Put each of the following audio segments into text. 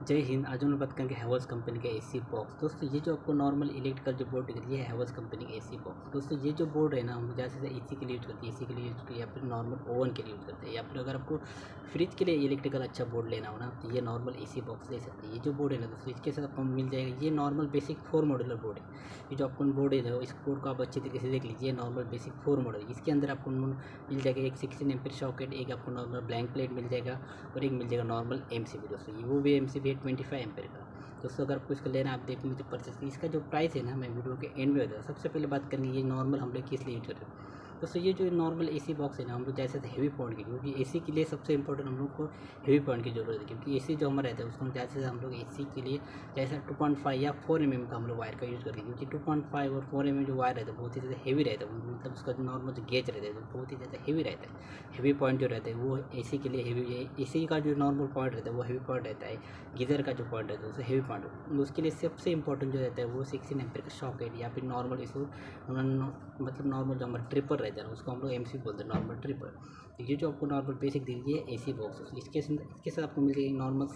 जय हिंद। आज हम लोग बात करेंगे हैवेल्स कंपनी का एसी बॉक्स। दोस्तों ये जो आपको नॉर्मल इलेक्ट्रिकल जो बोर्ड दिख रही है हैवेल्स कंपनी का एसी बॉक्स। दोस्तों ये जो बोर्ड है ना हम ज़्यादा से एसी के लिए यूज़ करते हैं, एसी के लिए यूज़ करते हैं या फिर नॉर्मल ओवन के लिए यूज़ करते हैं, या फिर अगर आपको फ्रिज के लिए इलेक्ट्रिकल अच्छा बोर्ड लेना हो ना तो ये नॉर्मल एसी बॉक्स ले सकते हैं। ये जो बोर्ड है ना दोस्तों इसके साथ आपको मिल जाएगा, ये नॉर्मल बेसिक 4 मॉड्यूलर बोर्ड है। ये जो आपको बोर्ड है ना इस बोर्ड को आप अच्छी तरीके से देख लीजिए, नॉर्मल बेसिक 4 मॉडल। इसके अंदर आपको मिल जाएगा एक 16 एम्पीयर सॉकेट, एक आपको नॉर्मल ब्लैंक प्लेट मिल जाएगा और एक मिल जाएगा नॉर्मल एमसीबी। दोस्तों वो भी एमसीबी है 25 एम्पीयर का। दोस्तों अगर आपको इसका लेना आप देखेंगे तो परचेस की इसका जो प्राइस है ना मैं वीडियो के एंड में बताऊँ। सबसे पहले बात करेंगे ये नॉर्मल हम लोग किस लिए यूज कर रहे हैं। दोस्तों ये जो नॉर्मल एसी बॉक्स है ना हम लोग जैसे हेवी पॉइंट की, क्योंकि एसी के लिए सबसे इंपॉर्टेंट हम लोग को हेवी पॉइंट की जरूरत है, क्योंकि एसी जो हमारा रहता है उसको हम जैसे हम लोग एसी के लिए जैसे 2.5 या 4 mm का हम लोग वायर का यूज़ करते हैं, क्योंकि 2.5 और 4 mm जो वायर रहता है बहुत ही ज़्यादा हेवी रहता है। मतलब उसका जो नॉर्मल जो गेज रहता है तो बहुत ही ज़्यादा हेवी रहता है। हेवी पॉइंट जो रहता है वो एसी के लिए हेवी है। एसी का जो नॉर्मल पॉइंट रहता है वो हेवी पॉइंट रहता है। गीज़र का जो पॉइंट रहता है उससे हेवी पॉइंट, उसके लिए सबसे इंपॉर्टेंट जो रहता है वो 16 एम्पीयर का सॉकेट या फिर नॉर्मल इसको मतलब नॉर्मल जो हमारा ट्रिपर रहता है उसको हम लोग एमसी बोलते हैं, नॉर्मल ट्रिपर। तो ये जो आपको नॉर्मल बेसिक दीजिए एसी बॉक्स, इसके साथ आपको मिल जाएगी नॉर्मल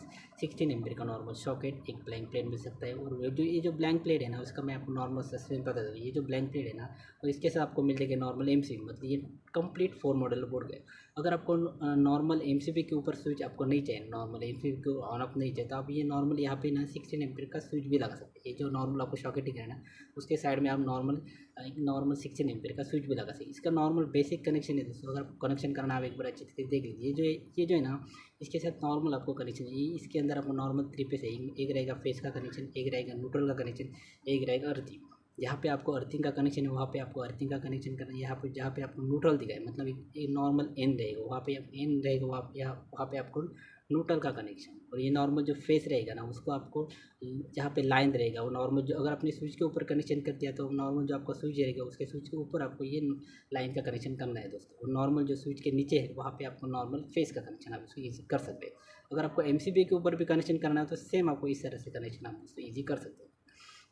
16 एम्पीयर का नॉर्मल सॉकेट, एक ब्लैंक प्लेट मिल सकता है। और ये जो ब्लैंक प्लेट है ना उसका मैं आपको नॉर्मल सस्पेंस बता दूँ। ये जो ब्लैंक प्लेट है ना और इसके साथ आपको मिल जाएगा नॉर्मल एमसीबी, मतलब ये कंप्लीट 4 मॉडल बोर्ड है। अगर आपको नॉर्मल एमसीबी के ऊपर स्विच आपको नहीं चाहिए, नॉर्मल एमसीबी को ऑन ऑफ नहीं चाहिए, तो आप ये नॉर्मल यहाँ पे ना 16 एम्पीयर का स्विच भी लगा सकते हैं। ये जो नॉर्मल आपको सॉकेट दिख रहा है ना उसके साइड में आप नॉर्मल 16 एम्पीयर का स्विच भी लगा सकते हैं। इसका नॉर्मल बेसिक कनेक्शन है दोस्तों। अगर कनेक्शन करना आप एक बार अच्छी तरीके से देख लीजिए। ये जो है ना इसके साथ नॉर्मल आपको कनेक्शन है। इसके अंदर आपको नॉर्मल 3 फेस है, एक रहेगा फेस का कनेक्शन, एक रहेगा न्यूट्रल का कनेक्शन, एक रहेगा अर्थिंग। जहाँ पे आपको अर्थिंग का कनेक्शन है वहाँ पे आपको अर्थिंग का कनेक्शन करना है। यहाँ पे जहाँ पे आपको न्यूट्रल दिखा है मतलब एक नॉर्मल एन रहेगा वहाँ पे एन रहेगा, वहाँ पे आपको न्यूट्रल का कनेक्शन। और ये नॉर्मल जो फेस रहेगा ना उसको आपको जहाँ पे लाइन रहेगा वो नॉर्मल जो अगर अपने स्विच के ऊपर कनेक्शन कर दिया तो नॉर्मल जो आपका स्विच रहेगा उसके स्विच के ऊपर आपको ये लाइन का कनेक्शन करना है दोस्तों। और नॉर्मल जो स्विच के नीचे है वहाँ पे आपको नॉर्मल फेस का कनेक्शन आप इसको ईजी कर सकते हैं। अगर आपको एमसीबी के ऊपर भी कनेक्शन करना है तो सेम आपको इस तरह से कनेक्शन आप उसको ईजी कर सकते हैं।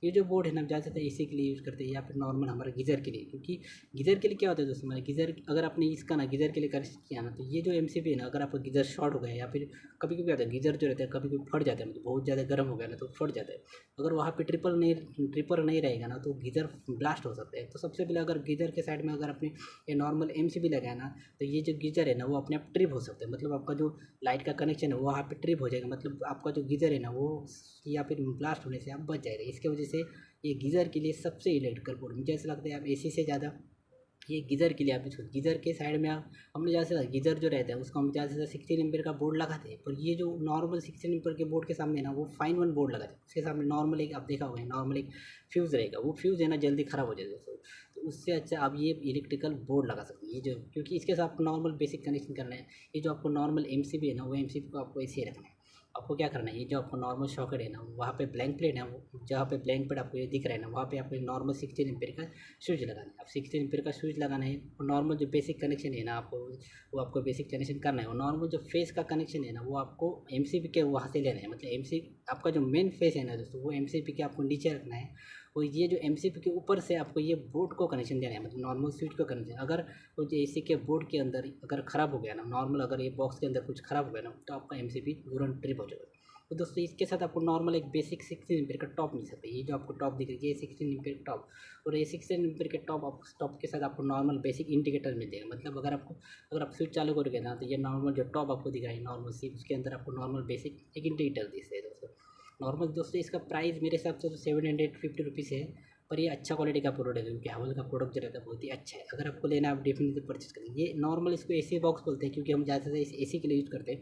ये जो बोर्ड है ना ज़्यादातर एसी के लिए यूज़ करते हैं या फिर नॉर्मल हमारा गीज़र के लिए, क्योंकि गीज़र के लिए क्या होता है दोस्तों हमारा गीज़र अगर आपने इसका ना गीज़र के लिए कनेक्ट किया ना तो ये जो एमसीबी है ना अगर आपका गीज़र शॉर्ट हो गया या फिर कभी कभी आता है गीज़र जो रहता है कभी कभी फट जाता है, मतलब बहुत ज़्यादा गर्म हो गया ना तो फट जाता है। अगर वहाँ पे ट्रिपर नहीं रहेगा ना तो गीज़र ब्लास्ट हो सकता है। तो सबसे पहले अगर गीज़र के साइड में अगर आपने ये नॉर्मल एमसीबी लगाया ना तो ये जो गीज़र है ना वो अपने आप ट्रिप हो सकता है, मतलब आपका जो लाइट का कनेक्शन है वो वहाँ पे ट्रिप हो जाएगा, मतलब आपका जो गीज़र है ना वो या फिर ब्लास्ट होने से आप बच जाएगा। इसके वजह से ये गीज़र के लिए सबसे इलेक्ट्रिकल बोर्ड मुझे ऐसा लगता है आप एसी से ज़्यादा ये गीज़र के लिए आप इसको गीज़र के साइड में आप हमने ज़्यादा से ज़्यादा गीज़र जो रहता है उसको हम ज़्यादा से ज़्यादा 16 एम्पीयर का बोर्ड लगाते हैं। पर ये जो नॉर्मल 16 एम्पीयर के बोर्ड के सामने ना वो फाइन वन बोर्ड लगाते हैं, उसके सामने नॉर्मल एक आप देखा होगा नॉर्मल एक फ्यूज़ रहेगा, वो फ्यूज़ है ना जल्दी ख़राब हो जाएगा दोस्तों। तो उससे अच्छा आप ये इलेक्ट्रिकल बोर्ड लगा सकते हैं। ये जो क्योंकि इसके साथ नॉर्मल बेसिक कनेक्शन करना है। ये जो आपको नॉर्मल एमसीबी है ना वो एमसीबी को आपको ऐसे ही रखना है। आपको क्या करना है ये जो आपको नॉर्मल सॉकेट है ना वहाँ पे ब्लैंक प्लेट है, वो जहाँ पे ब्लैंक प्लेट आपको ये दिख रहा है ना वहाँ पे आपको नॉर्मल 16 एम्पीयर का स्विच लगाना है। आप 16 एम्पीयर का स्विच लगाना है और नॉर्मल जो बेसिक कनेक्शन है ना आपको वो आपको बेसिक कनेक्शन करना है। और नॉर्मल जो फेस का कनेक्शन है ना वो आपको एमसीबी के वहाँ से लेना है, मतलब एमसी आपका जो मेन फेस है ना दोस्तों वो एमसीबी के आपको नीचे रखना है। और ये जो एमसीबी के ऊपर से आपको ये बोर्ड को कनेक्शन देना है, मतलब नॉर्मल स्विच को कनेक्शन। अगर वो जो एसी के बोर्ड के अंदर अगर ख़राब हो गया ना नॉर्मल अगर ये बॉक्स के अंदर कुछ ख़राब हो गया ना तो आपका एमसीबी तुरंत ट्रिप हो जाएगा। तो दोस्तों इसके साथ आपको नॉर्मल एक बेसिक 16 एम्पीयर का टॉप मिल सकता है। ये जो आपको टॉप दिख रही है ये 16 एम्पीयर टॉप, और ये 16 एम्पीयर के टॉप के साथ आपको नॉर्मल बेसिक इंडिकेटर मिल जाएगा। मतलब अगर आप स्विच चालू करोगे ना तो ये नॉर्मल जो टॉप आपको दिख रहा है नॉर्मल सी उसके अंदर आपको नॉर्मल बेसिक एक इंडिकेटर दिखता है दोस्तों। नॉर्मल दोस्तों इसका प्राइस मेरे हिसाब से तो 750 है, पर ये अच्छा क्वालिटी का प्रोडक्ट है क्योंकि हैवेल्स का प्रोडक्ट जो रहता है बहुत ही अच्छा है। अगर आपको लेना है आप डेफिनेटली परचेज करें। ये नॉर्मल इसको एसी बॉक्स बोलते हैं क्योंकि हम ज़्यादा से एसी के लिए यूज़ करते हैं।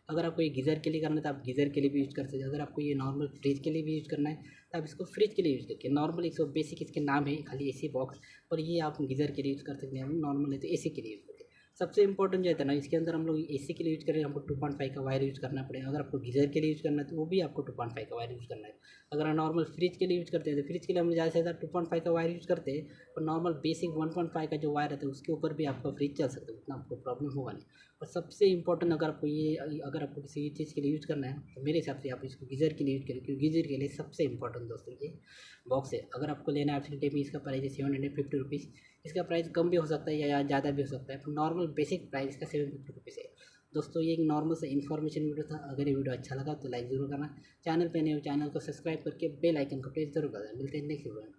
अगर आपको ये गीज़र के लिए करना है तो आप गीज़र के लिए भी यूज़ कर सकते हैं। अगर आपको ये नॉर्मल फ्रिज के लिए भी यूज़ करना है तो आप इसको फ्रिज के लिए यूज़ करके नॉर्मल इसको बेसिक इसके नाम है खाली एसी बॉक्स, और ये आप गीज़र के लिए यूज़ कर सकते हैं। नॉर्मल है तो एसी के लिए यूज़ करते हैं। सबसे इंपॉर्टेंट जो है ना इसके अंदर हम लोग एसी के लिए यूज़ करें हमको 2.5 का वायर यूज़ करना पड़ेगा। अगर आपको गीज़र के लिए यूज़ करना है तो वो भी आपको 2.5 का वायर यूज़ करना है। अगर आप नॉर्मल फ्रिज के लिए यूज़ करते हैं तो फ्रिज के लिए हम ज़्यादा से ज़्यादा 2.5 का वायर यूज़ करते हैं, और नॉर्मल बेसिक 1.5 का जो वायर रहता है उसके ऊपर भी आपका फ्रिज चल सकता है, उतना आपको प्रॉब्लम होगा नहीं। और सबसे इंपॉर्टेंट अगर आपको किसी चीज़ के लिए यूज़ करना है तो मेरे हिसाब से आप इसको गीज़र के लिए यूज़ करें, क्योंकि गीज़र के लिए सबसे इंपॉर्टेंट दोस्तों ये बॉक्स है। अगर आपको लेना है एब्सोल्यूट में इसका प्राइस है 750 रुपीज़। इसका प्राइस कम भी हो सकता है या ज़्यादा भी हो सकता है, पर नॉर्मल बेसिक प्राइस इसका 750 रुपीज़ है। दोस्तों ये एक नॉर्मल सा इन्फॉर्मेशन वीडियो था। अगर ये वीडियो अच्छा लगा तो लाइक ज़रूर करना, चैनल पे नए हो चैनल को सब्सक्राइब करके बेल आइकन को प्रेस जरूर कर देना। मिलते हैं नेक्स्ट वीडियो में।